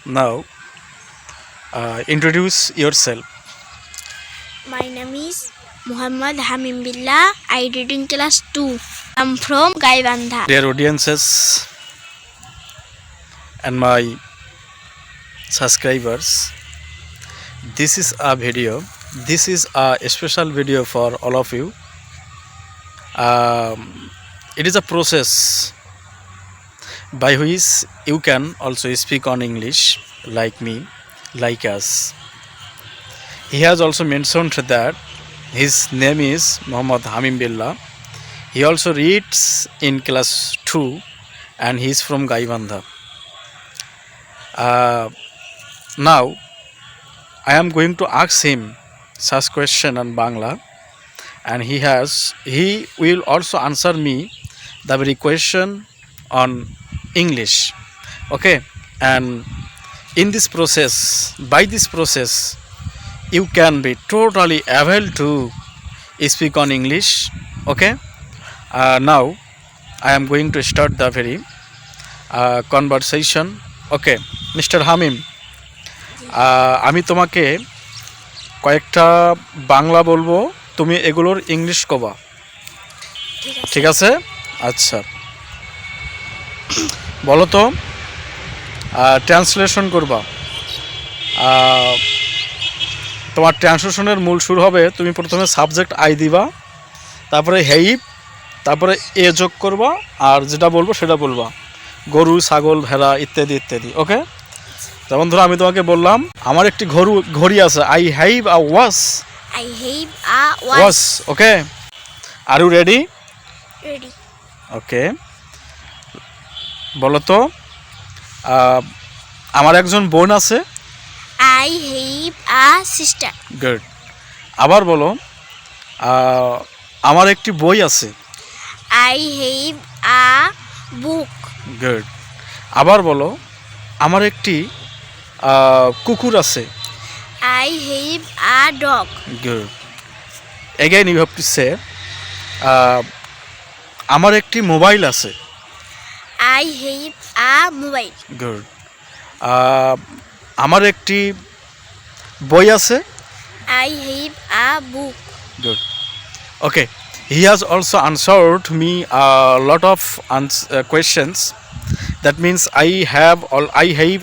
Now, introduce yourself. My name is Muhammad Hamim Billah. I read in class 2. I'm from Gaibandha. Dear audiences and my subscribers, this is a video. This is a special video for all of you. It is a process by which you can also speak on English like me, like us. He has also mentioned that his name is Muhammad Hamim Billah. He also reads in class 2 and he is from Gaibandha. Now I am going to ask him such question on Bangla, and he will also answer me the very question on English. Okay, and in this process, by this process, you can be totally able to speak on English. Okay, now I am going to start the very conversation. Okay, Mr. Hamim, আমি তোমাকে কয়েকটা বাংলা বলবো, তুমি এগুলোর English কবা, ঠিক আছে? আচ্ছা, বলো তো, ট্রান্সলেশন করবা। তোমার ট্রান্সলেশনের মূল শুরু হবে, তুমি প্রথমে সাবজেক্ট আই দিবা, তারপরে হেইপ, তারপরে এ যোগ করবা, আর যেটা বলবো সেটা বলবা, গরু, ছাগল, ভেড়া ইত্যাদি ইত্যাদি। ওকে, যেমন ধরো আমি তোমাকে বললাম আমার একটি ঘড়ি আছে, I have a watch. I have a watch. Watch. Okay, are you ready? Ready. Okay, বলো তো, আমার একজন বোন আছে। I have a sister. Good. আবার বলো, আমার একটি বই আছে। I have a book. Good. আবার বলো, আমার একটি কুকুর আছে। I have a dog. Good. Again you have to say, আমার একটি মোবাইল আছে। I have a mobile. Good. আমার একটি বই আছে। I have a book. Good. Okay. He has also answered me a lot of questions. That means I have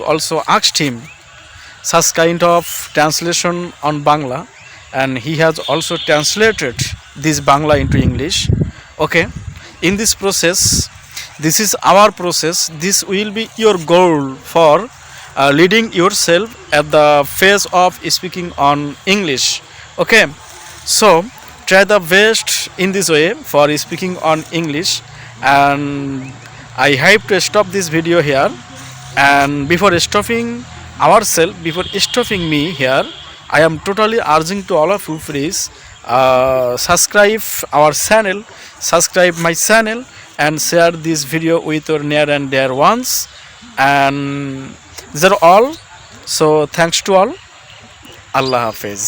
also asked him such kind of translation on Bangla, and he has also translated this Bangla into English. Okay. In this process, this is our process. This will be your goal for leading yourself at the phase of speaking on English. Okay, so try the best in this way for speaking on English, and I have to stop this video here. And before stopping me here, I am totally urging to all of you, please subscribe our channel, subscribe my channel, and share this video with your near and dear ones. And these are all. So thanks to all. Allah Hafiz.